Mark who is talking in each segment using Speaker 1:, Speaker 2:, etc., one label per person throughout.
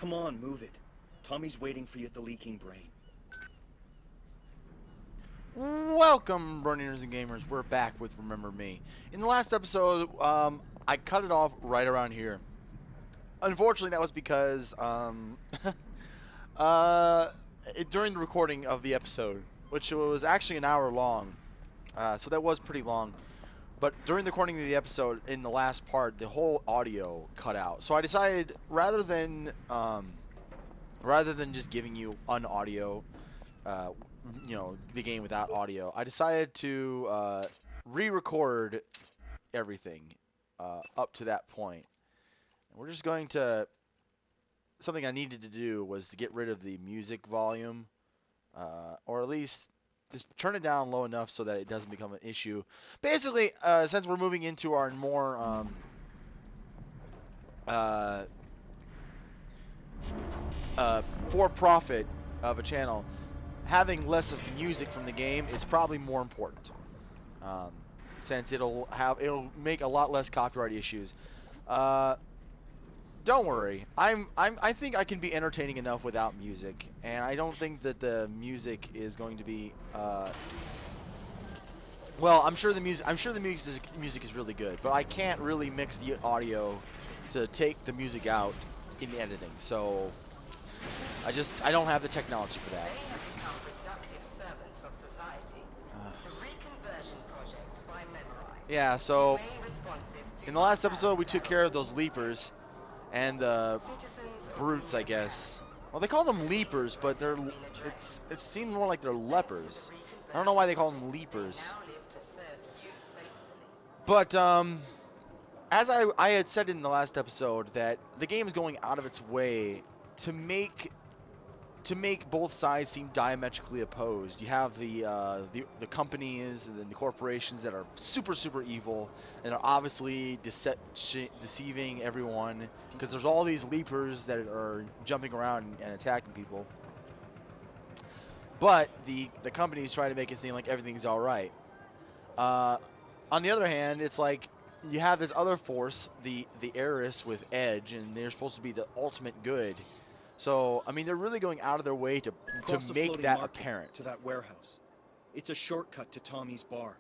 Speaker 1: Come on, move it. Tommy's waiting for you at the leaking brain.
Speaker 2: Welcome, Brony and Gamers. We're back with Remember Me. In the last episode, I cut it off right around here. Unfortunately, that was because during the recording of the episode, which was actually an hour long, so that was pretty long. But during the recording of the episode, in the last part, the whole audio cut out. So I decided rather than just giving you an audio, the game without audio, I decided to re-record everything up to that point. And we're just going to. Something I needed to do was to get rid of the music volume, or at least just turn it down low enough so that it doesn't become an issue. Basically, since we're moving into our more for-profit of a channel, having less of music from the game is probably more important, since it'll make a lot less copyright issues. Don't worry, I think I can be entertaining enough without music, and I don't think that the music is going to be. Well, I'm sure the music is really good, but I can't really mix the audio to take the music out in editing. So I don't have the technology for that. Yeah, so in the last episode we took care of those leapers and the brutes, I guess. Well, they call them leapers, but it seems more like they're lepers. I don't know why they call them leapers. But as I had said in the last episode, that the game is going out of its way to make both sides seem diametrically opposed. You have the companies and the corporations that are super evil and are obviously deceiving everyone, because there's all these leapers that are jumping around and attacking people. But the companies try to make it seem like everything's all right. On the other hand, it's like you have this other force, the heiress with Edge, and they're supposed to be the ultimate good. So, I mean, they're really going out of their way to make that apparent.
Speaker 1: To that warehouse. It's a shortcut to Tommy's bar.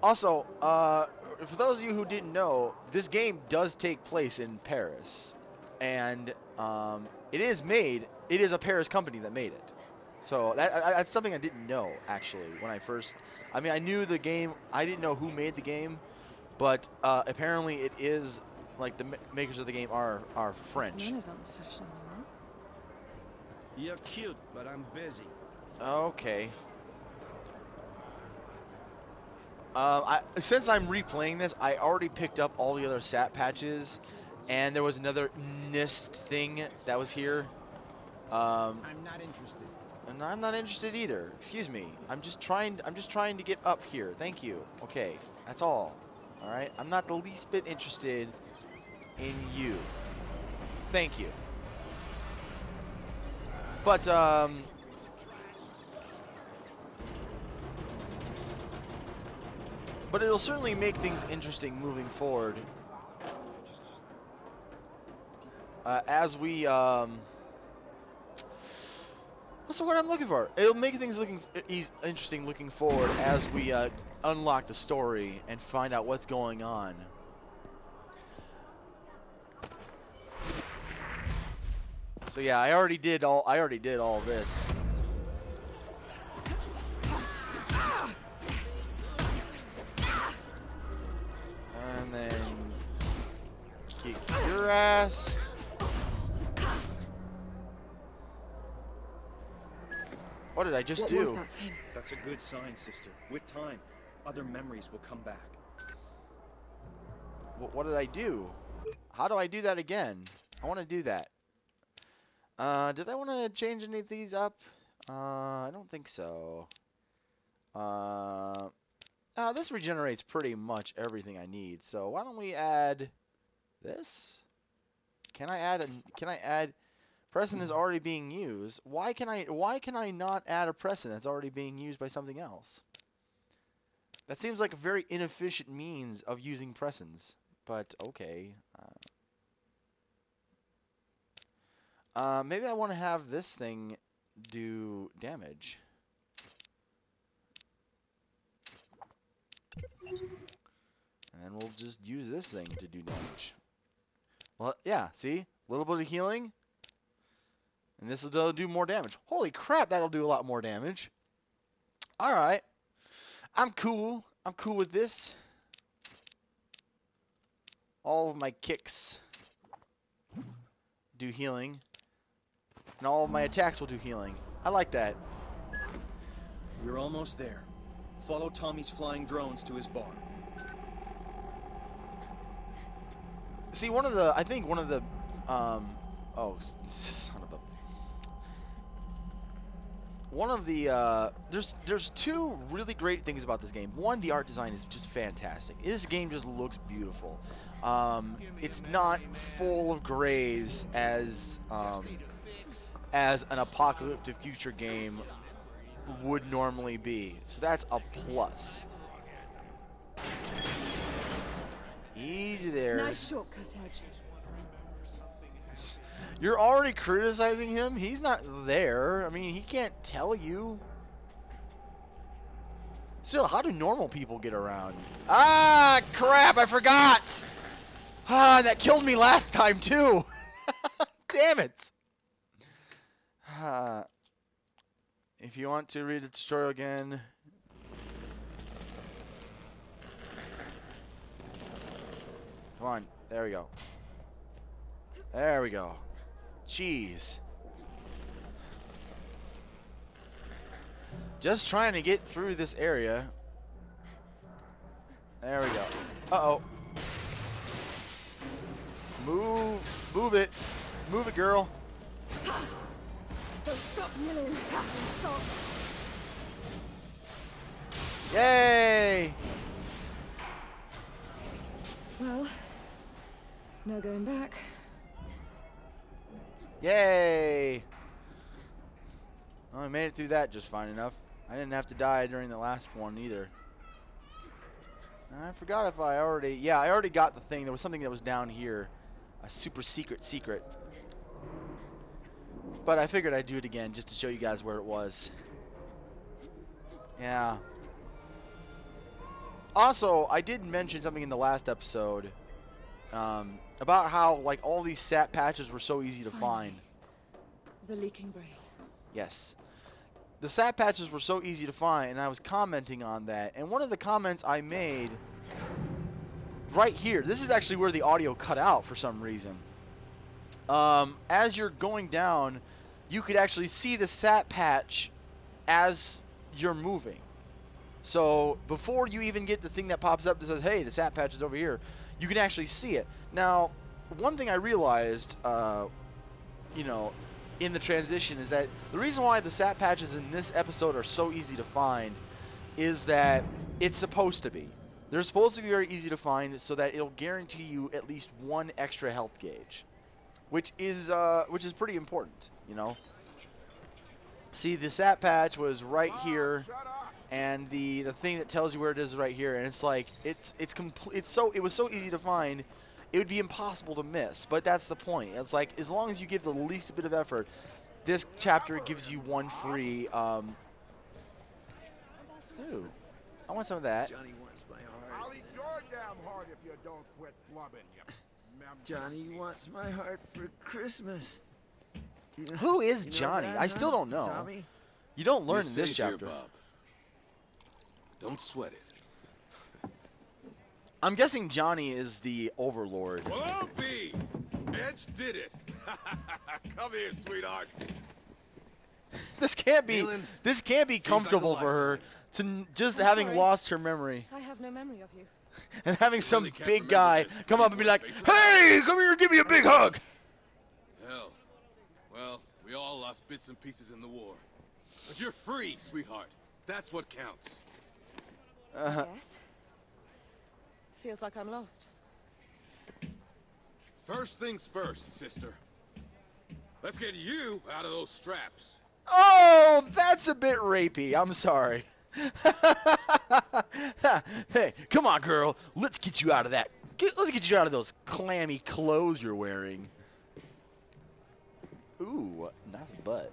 Speaker 2: Also, for those of you who didn't know, this game does take place in Paris. And it is a Paris company that made it. So, that's something I didn't know, actually, when I first... I mean, I knew the game, I didn't know who made the game, but apparently it is... Like, the makers of the game are French.
Speaker 3: This man is on the fashion anymore.
Speaker 4: You're cute, but I'm busy.
Speaker 2: Okay. Since I'm replaying this, I already picked up all the other stat patches, and there was another NIST thing that was here.
Speaker 4: I'm not interested.
Speaker 2: And I'm not interested either. Excuse me. I'm just trying to get up here. Thank you. Okay, that's all. All right. I'm not the least bit interested in you. Thank you. But it'll certainly make things interesting moving forward. As we what's the word I'm looking for? It'll make things interesting looking forward as we unlock the story and find out what's going on. So yeah, I already did all this. And then kick your ass. What did I just do?
Speaker 3: What was that thing?
Speaker 1: That's a good sign, sister. With time, other memories will come back.
Speaker 2: What did I do? How do I do that again? I want to do that. Did I want to change any of these up? I don't think so. This regenerates pretty much everything I need. So why don't we add this? Can I add? Present is already being used. Why can I not add a present that's already being used by something else? That seems like a very inefficient means of using presents. but okay. Maybe I want to have this thing do damage. And then we'll just use this thing to do damage. Well, yeah, see? A little bit of healing. And this will do more damage. Holy crap, that'll do a lot more damage. Alright. I'm cool. I'm cool with this. All of my kicks do healing. And all of my attacks will do healing. I like that.
Speaker 1: We're almost there. Follow Tommy's flying drones to his bar.
Speaker 2: See, I think one of the, oh, son of a, one of the, there's two really great things about this game. One, the art design is just fantastic. This game just looks beautiful. It's not full of grays as an apocalyptic future game would normally be. So that's a plus. Easy there.
Speaker 3: Nice shortcut, Edge.
Speaker 2: You're already criticizing him? He's not there. I mean, he can't tell you. Still, how do normal people get around? Ah, crap, I forgot! Ah, that killed me last time, too! Damn it! If you want to read the tutorial again... Come on, there we go. There we go. Jeez. Just trying to get through this area. There we go. Uh-oh. Move it. Move it, girl.
Speaker 3: Don't stop milling, Catherine, stop.
Speaker 2: Yay!
Speaker 3: Well, no going back.
Speaker 2: Yay! Well, I made it through that just fine enough. I didn't have to die during the last one either. I forgot if I already... Yeah, I already got the thing. There was something that was down here. A super secret. But I figured I'd do it again just to show you guys where it was. Yeah. Also, I did mention something in the last episode about how like all these sat patches were so easy to find.
Speaker 3: The leaking brain.
Speaker 2: Yes. The sat patches were so easy to find, and I was commenting on that. And one of the comments I made right here, this is actually where the audio cut out for some reason. As you're going down, you could actually see the sat patch as you're moving. So before you even get the thing that pops up that says, hey, the sat patch is over here, you can actually see it. Now, one thing I realized, you know, in the transition is that the reason why the sat patches in this episode are so easy to find is that it's supposed to be. They're supposed to be very easy to find so that it'll guarantee you at least one extra health gauge, which is pretty important, you know. See, the sat patch was right here, and the thing that tells you where it is right here, and it's like it was so easy to find, it would be impossible to miss. But that's the point. It's like as long as you give the least bit of effort, this chapter gives you one free. Ooh, I want some of that.
Speaker 4: Johnny wants my heart.
Speaker 5: I'll eat your damn heart if you don't quit blubbing, you mem-
Speaker 4: Johnny wants my heart for Christmas. You know-
Speaker 2: Who is
Speaker 4: you know
Speaker 2: Johnny?
Speaker 4: that,
Speaker 2: I still
Speaker 4: huh,
Speaker 2: don't know.
Speaker 4: Tommy?
Speaker 2: You don't learn
Speaker 6: You're
Speaker 2: in this
Speaker 6: safe here,
Speaker 2: chapter.
Speaker 6: Bob. Don't sweat it.
Speaker 2: I'm guessing Johnny is the overlord.
Speaker 6: Well, I'll be. Edge did it. Come here, sweetheart.
Speaker 2: This can't be.
Speaker 6: Feeling-
Speaker 2: This can't be
Speaker 6: seems like a
Speaker 2: comfortable for her to just
Speaker 3: I'm
Speaker 2: having
Speaker 3: sorry.
Speaker 2: lost her memory
Speaker 3: I have no memory of you.
Speaker 2: and having some
Speaker 6: really can't
Speaker 2: big
Speaker 6: remember
Speaker 2: guy
Speaker 6: this
Speaker 2: come up and be like,
Speaker 6: face.
Speaker 2: "Hey, come here and give me a big hug."
Speaker 6: Hell. Well, we all lost bits and pieces in the war. But you're free, sweetheart. That's what counts.
Speaker 2: Uh,
Speaker 3: Yes. Feels like I'm lost.
Speaker 6: First things first, sister. Let's get you out of those straps.
Speaker 2: oh, that's a bit rapey. I'm sorry. Hey, come on, girl. Let's get you out of that Let's get you out of those clammy clothes you're wearing. Ooh, nice butt.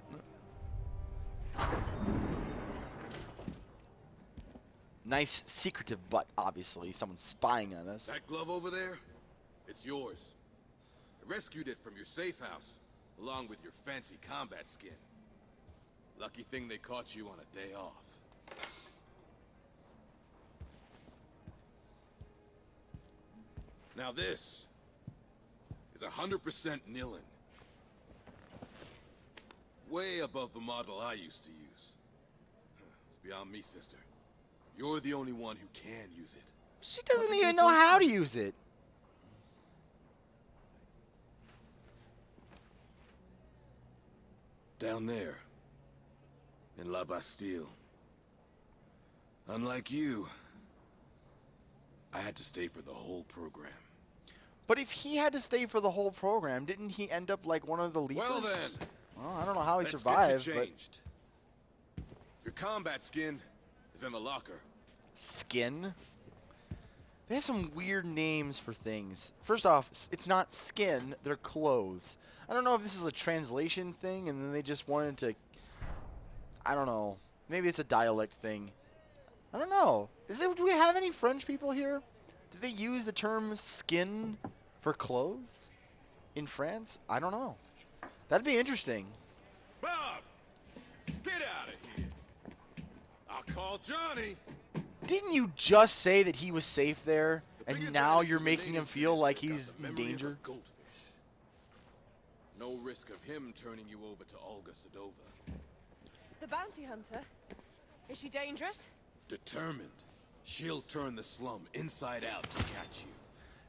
Speaker 2: Nice secretive butt, obviously. Someone's spying on us.
Speaker 6: That glove over there? It's yours. I rescued it from your safe house, along with your fancy combat skin. Lucky thing they caught you on a day off. Now this is 100% Nilin. Way above the model I used to use. It's beyond me, sister. You're the only one who can use it.
Speaker 2: She doesn't even know how to use it.
Speaker 6: Down there, in La Bastille. Unlike you, I had to stay for the whole program.
Speaker 2: But if he had to stay for the whole program, didn't he end up like one of the leaders?
Speaker 6: Well then,
Speaker 2: well, I don't know how he
Speaker 6: let's
Speaker 2: survived,
Speaker 6: get you
Speaker 2: but
Speaker 6: changed. Your combat skin is in the locker.
Speaker 2: skin. They have some weird names for things. First off, it's not skin, they're clothes. I don't know if this is a translation thing and then they just wanted to, I don't know. Maybe it's a dialect thing. I don't know. Do we have any French people here? Do they use the term skin for clothes in France? I don't know. That'd be interesting.
Speaker 6: Bob! Get out of here! I'll call Johnny!
Speaker 2: Didn't you just say that he was safe there,
Speaker 6: The big
Speaker 2: and now
Speaker 6: advantage
Speaker 2: you're
Speaker 6: for the
Speaker 2: making him
Speaker 6: natives
Speaker 2: feel
Speaker 6: is
Speaker 2: like
Speaker 6: they've got
Speaker 2: he's
Speaker 6: the
Speaker 2: in
Speaker 6: memory of a
Speaker 2: danger?
Speaker 6: goldfish. No risk of him turning you over to Olga Sedova.
Speaker 3: The bounty hunter? Is she dangerous?
Speaker 6: Determined. She'll turn the slum inside out to catch you.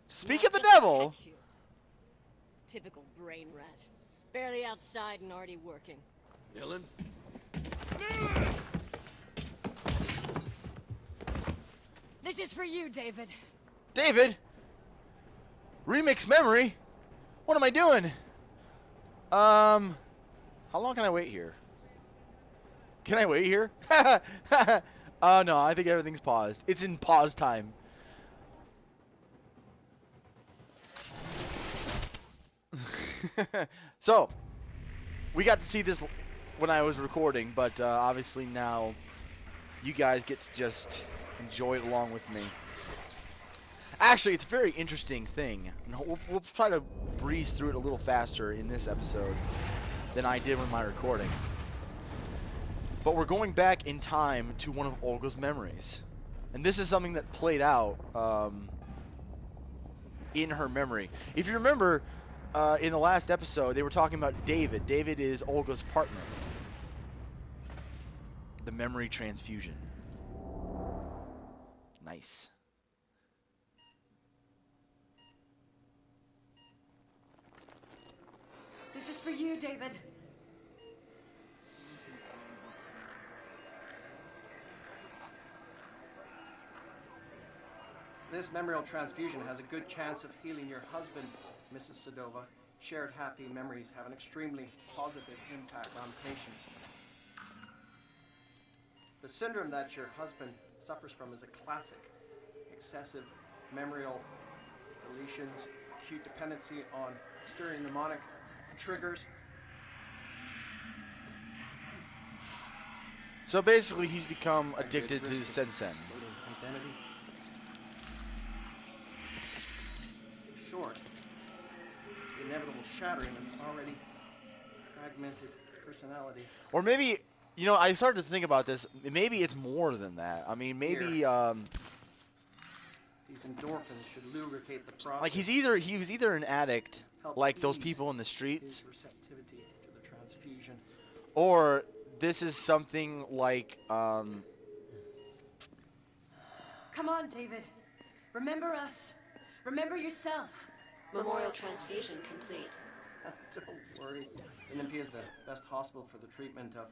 Speaker 2: Speak
Speaker 7: Not
Speaker 2: of the
Speaker 7: just
Speaker 2: devil.
Speaker 7: catch you. Typical brain rat. Barely outside and already working.
Speaker 6: Nilin?
Speaker 3: This is for you, David.
Speaker 2: David! Remix memory? What am I doing? How long can I wait here? Can I wait here? No, I think everything's paused. It's in pause time. So, we got to see this when I was recording, but obviously now you guys get to just enjoy it along with me. Actually, it's a very interesting thing. And we'll try to breeze through it a little faster in this episode than I did with my recording. But we're going back in time to one of Olga's memories. And this is something that played out in her memory. If you remember, in the last episode, they were talking about David. David is Olga's partner. The memory transfusion. Nice.
Speaker 3: This is for you, David.
Speaker 8: This memorial transfusion has a good chance of healing your husband, Mrs. Sedova. Shared happy memories have an extremely positive impact on patients. The syndrome that your husband suffers from is a classic. Excessive memorial deletions, acute dependency on exterior mnemonic triggers.
Speaker 2: So basically, he's become addicted to Sensen.
Speaker 8: Identity. In short, the inevitable shattering of an already fragmented personality.
Speaker 2: Or maybe, you know, I started to think about this. Maybe it's more than that. I mean, maybe
Speaker 8: These endorphins should lubricate the process.
Speaker 2: like he was either an addict,
Speaker 8: Help
Speaker 2: like those
Speaker 8: ease
Speaker 2: people in the streets,
Speaker 8: his receptivity to the transfusion.
Speaker 2: or this is something like
Speaker 3: Come on, David. Remember us. Remember yourself.
Speaker 9: Memorial transfusion complete.
Speaker 8: Don't worry. NMP is the best hospital for the treatment of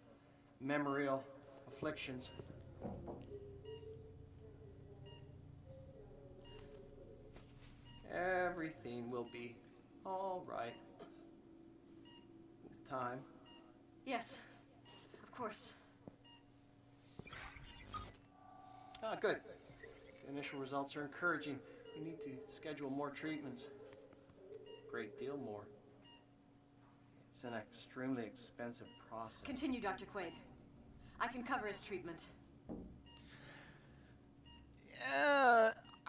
Speaker 8: memorial afflictions. Everything will be all right. With time.
Speaker 3: Yes, of course.
Speaker 8: Ah, good. The initial results are encouraging. We need to schedule more treatments. Great deal more. It's an extremely expensive process.
Speaker 10: Continue, Dr. Quaid. I can cover his treatment.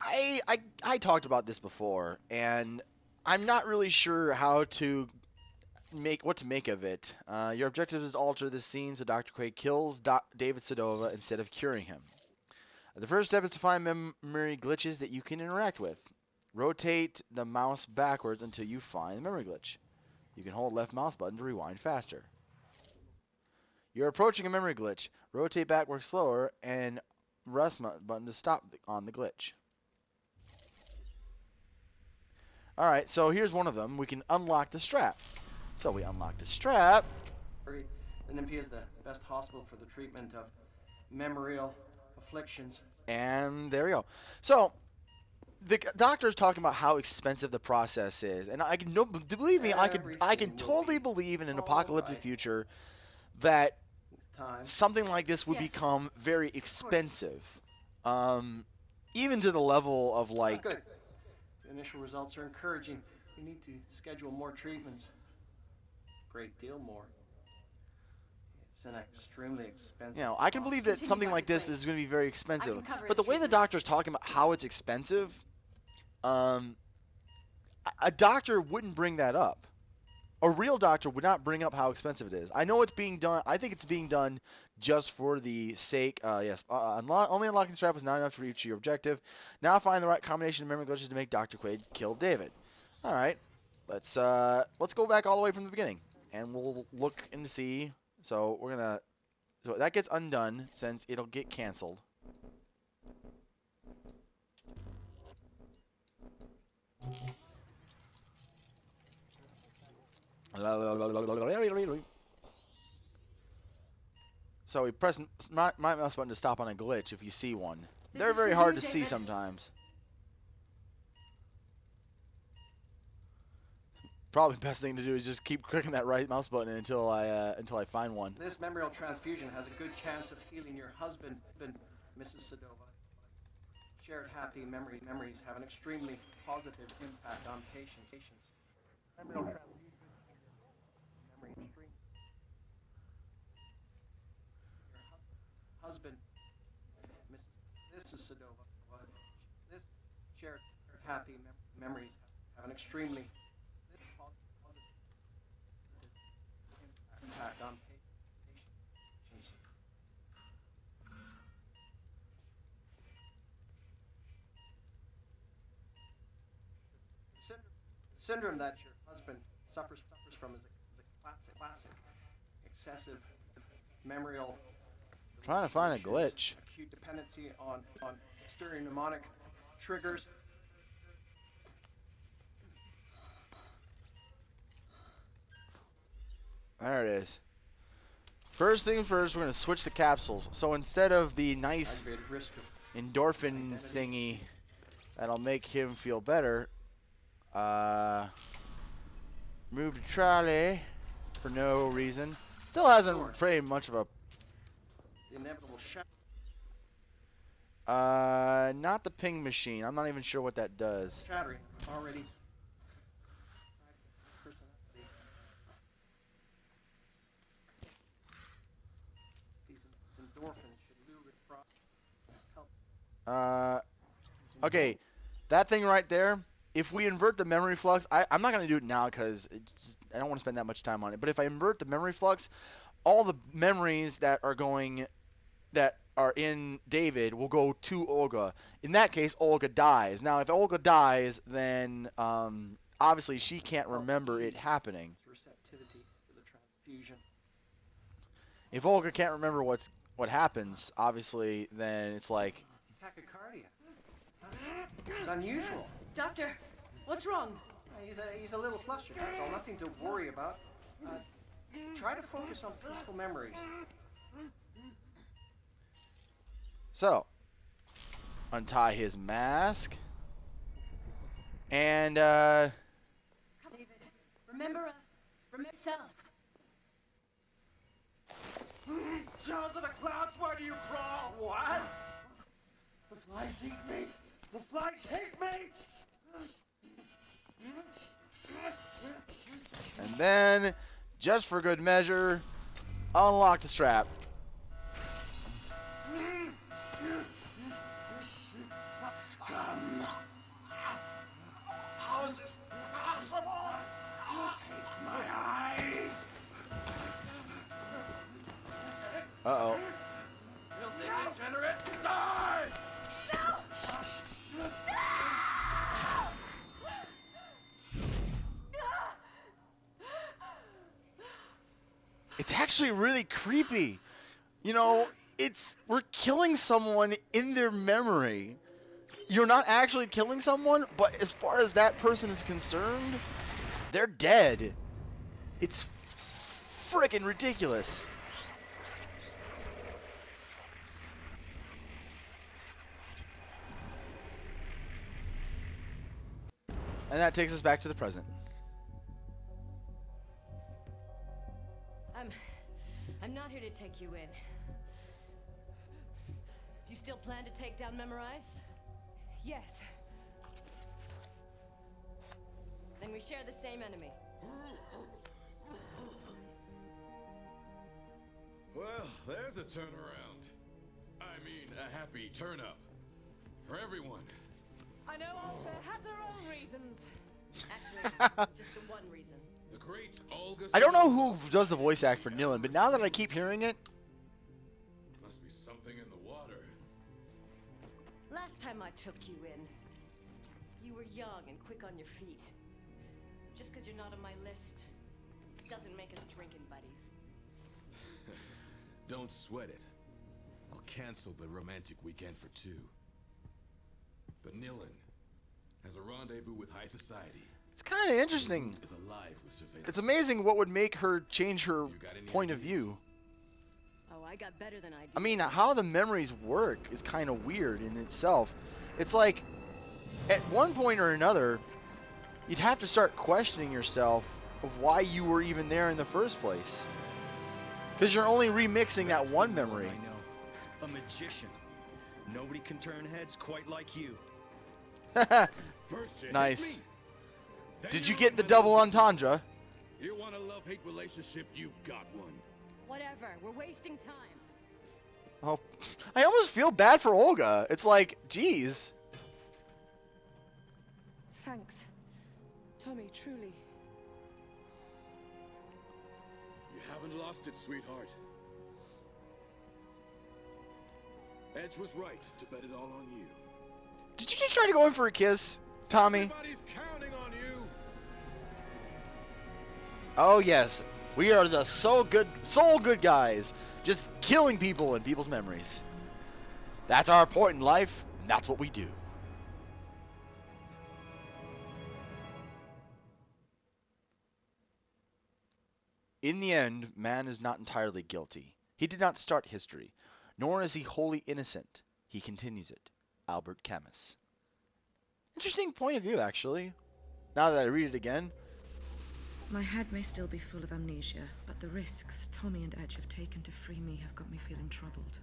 Speaker 2: I talked about this before, and I'm not really sure how to what to make of it. Your objective is to alter this scene so Dr. Quaid kills David Sedova instead of curing him. The first step is to find memory glitches that you can interact with. Rotate the mouse backwards until you find the memory glitch. You can hold left mouse button to rewind faster. You're approaching a memory glitch. Rotate backwards slower and rest button to stop on the glitch. Alright, so here's one of them. We can unlock the strap. So we unlock the strap.
Speaker 8: The NMP is the best hospital for the treatment of memorial afflictions.
Speaker 2: And there we go. So the doctor's talking about how expensive the process is, and I can believe me, I can totally believe in an apocalyptic future that something like this would become very expensive, even to the level of like.
Speaker 8: Good. The initial results are encouraging. We need to schedule more treatments. Great deal more. It's an extremely expensive.
Speaker 2: You know, I can believe that something like this is going to be very expensive, but the way the doctor's talking about how it's expensive, a doctor wouldn't bring that up. A real doctor would not bring up how expensive it is. I know it's being done. I think it's being done just for the sake. Only unlocking the strap was not enough to reach your objective. Now find the right combination of memory glitches to make Dr. Quaid kill David. All right, let's go back all the way from the beginning, and we'll look and see. So we're gonna. So that gets undone since it'll get canceled. So we press my mouse button to stop on a glitch if you see one. They're very hard to see sometimes. Probably the best thing to do is just keep clicking that right mouse button until I find one.
Speaker 8: This memorial transfusion has a good chance of healing your husband, Mrs. Sedova. Shared happy memories have an extremely positive impact on patients. Memorial transfusion. Memory stream. Your husband, Mrs. Sedova. This shared happy memories have an extremely positive impact on patients. Syndrome that your husband suffers from is a classic excessive memorial.
Speaker 2: Trying to find a glitch.
Speaker 8: Acute dependency on exterior mnemonic triggers.
Speaker 2: There it is. First thing first, we're going to switch the capsules. So instead of the nice endorphin thingy that'll make him feel better, move to Charlie for no reason. Still hasn't framed much of a.
Speaker 8: The inevitable
Speaker 2: not the ping machine. I'm not even sure what that does.
Speaker 8: shattering already. These endorphins should lure it across.
Speaker 2: Okay, that thing right there. If we invert the memory flux, I'm not going to do it now because I don't want to spend that much time on it. But if I invert the memory flux, all the memories that are in David will go to Olga. In that case, Olga dies. Now, if Olga dies, then obviously she can't remember it happening.
Speaker 8: Receptivity to the transfusion.
Speaker 2: If Olga can't remember what happens, obviously, then it's like
Speaker 8: Tachycardia. This is unusual.
Speaker 10: Doctor, what's wrong?
Speaker 8: He's a little flustered, that's all. Nothing to worry about. Try to focus on peaceful memories.
Speaker 2: So, untie his mask, and
Speaker 10: David, remember us. Remember yourself.
Speaker 5: Down to the clouds, where do you crawl? What? The flies eat me?
Speaker 4: The fly take me!
Speaker 2: And then, just for good measure, unlock the strap.
Speaker 4: Scum! How is this possible? Take my eyes!
Speaker 2: Uh-oh.
Speaker 4: Filthy degenerate! Die!
Speaker 2: It's actually really creepy. You know, we're killing someone in their memory. You're not actually killing someone, but as far as that person is concerned, they're dead. It's freaking ridiculous. And that takes us back to the present.
Speaker 10: I'm not here to take you in. Do you still plan to take down Memorize?
Speaker 3: Yes.
Speaker 10: Then we share the same enemy.
Speaker 6: Well, there's a turnaround. I mean, a happy turn-up. For everyone.
Speaker 3: I know Olga has her own reasons.
Speaker 10: Actually, just the one reason.
Speaker 6: The great Olga.
Speaker 2: I don't know who does the voice act for Nilin, but now that I keep hearing it,
Speaker 6: Must be something in the water.
Speaker 10: Last time I took you in, you were young and quick on your feet. Just because you're not on my list doesn't make us drinking buddies.
Speaker 6: Don't sweat it. I'll cancel the romantic weekend for two. But Nilin has a rendezvous with high society.
Speaker 2: it's kind of interesting.
Speaker 6: Is alive with surveillance.
Speaker 2: It's amazing what would make her change her
Speaker 6: You got any
Speaker 2: point of
Speaker 6: ideas?
Speaker 2: view.
Speaker 10: Oh, I got better than I did.
Speaker 2: I mean, how the memories work is kind of weird in itself. It's like, at one point or another, you'd have to start questioning yourself of why you were even there in the first place. Because you're only remixing that
Speaker 1: That's the
Speaker 2: one
Speaker 1: Nilin
Speaker 2: memory.
Speaker 1: I know. A magician. Nobody can turn heads quite like you.
Speaker 6: First you hit
Speaker 2: Nice.
Speaker 6: me, then
Speaker 2: Did you
Speaker 6: ruin
Speaker 2: get the
Speaker 6: my
Speaker 2: double
Speaker 6: little business.
Speaker 2: entendre?
Speaker 6: You want a love-hate relationship? You got one.
Speaker 10: Whatever, we're wasting time.
Speaker 2: Oh, I almost feel bad for Olga. It's like, geez.
Speaker 3: Thanks. Tommy, truly.
Speaker 6: You haven't lost it, sweetheart. Edge was right to bet it all on you.
Speaker 2: Did you just try to go in for a kiss, Tommy?
Speaker 6: Everybody's counting on you.
Speaker 2: Oh yes, we are the so good guys, just killing people in people's memories. That's our point in life, and that's what we do. In the end, man is not entirely guilty. He did not start history, nor is he wholly innocent. He continues it. Albert Camus. Interesting point of view, actually. Now that I read it again.
Speaker 11: My head may still be full of amnesia, but the risks Tommy and Edge have taken to free me have got me feeling troubled.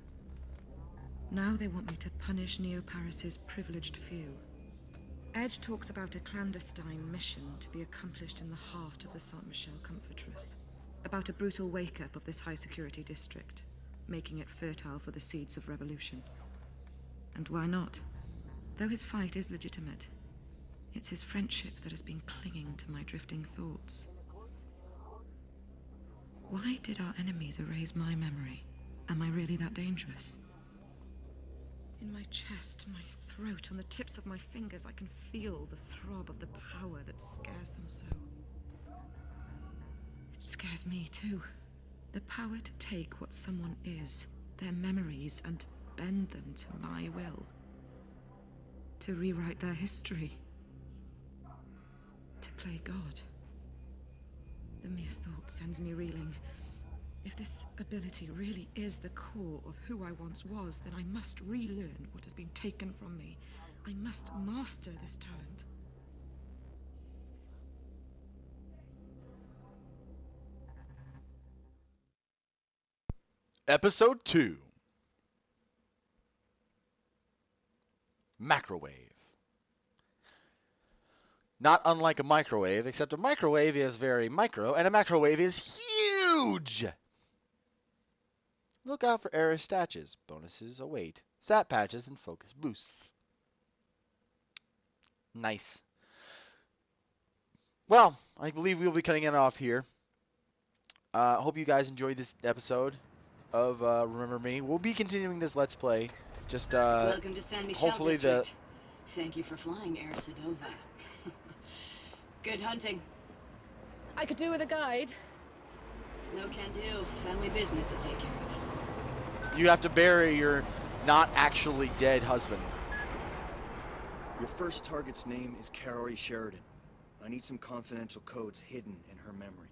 Speaker 11: Now they want me to punish Neo-Paris's privileged few. Edge talks about a clandestine mission to be accomplished in the heart of the Saint-Michel Comfortress. About a brutal wake-up of this high-security district, making it fertile for the seeds of revolution. And why not? Though his fight is legitimate, it's his friendship that has been clinging to my drifting thoughts. Why did our enemies erase my memory? Am I really that dangerous? In my chest, my throat, on the tips of my fingers, I can feel the throb of the power that scares them so. It scares me too. The power to take what someone is, their memories, and bend them to my will. To rewrite their history. To play God. The mere thought sends me reeling. If this ability really is the core of who I once was, then I must relearn what has been taken from me. I must master this talent.
Speaker 2: Episode 2. Macrowave. Not unlike a microwave, except a microwave is very micro, and a macrowave is huge! Look out for error stats. Bonuses await. Stat patches and focus boosts. Nice. Well, I believe we'll be cutting it off here. Hope you guys enjoyed this episode of Remember Me. We'll be continuing this Let's Play. Just
Speaker 12: Welcome to San Michel
Speaker 2: hopefully
Speaker 12: District. Thank you for flying, Air Sedova. Good hunting.
Speaker 3: I could do with a guide.
Speaker 12: No can do. Family business to take care of.
Speaker 2: you have to bury your not actually dead husband.
Speaker 1: Your first target's name is Carrie Sheridan. I need some confidential codes hidden in her memory.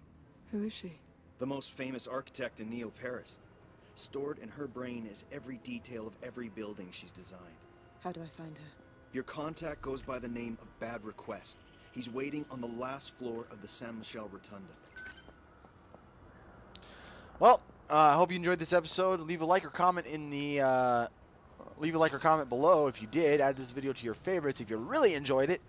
Speaker 3: Who is she?
Speaker 1: The most famous architect in Neo-Paris. Stored in her brain is every detail of every building she's designed.
Speaker 3: How do I find her?
Speaker 1: Your contact goes by the name of Bad Request. He's waiting on the last floor of the San Michel Rotunda.
Speaker 2: Well, I hope you enjoyed this episode. Leave a like or comment in the leave a like or comment below if you did. Add this video to your favorites if you really enjoyed it.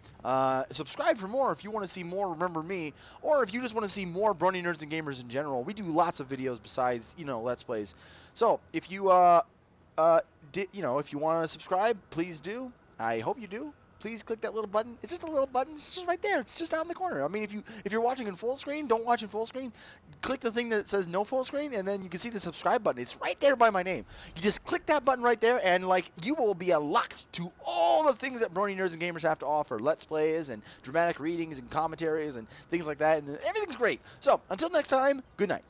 Speaker 2: Subscribe for more if you want to see more Remember Me, or if you just want to see more Brony Nerds and Gamers in general. We do lots of videos besides, Let's Plays. So if you if you want to subscribe, please do. I hope you do. Please click that little button. It's just a little button. It's just right there. It's just down in the corner. I mean, if you're watching in full screen, don't watch in full screen. Click the thing that says no full screen, and then you can see the subscribe button. It's right there by my name. You just click that button right there, and you will be unlocked to all the things that Brony Nerds and Gamers have to offer. Let's plays and dramatic readings and commentaries and things like that, and everything's great. So until next time, good night.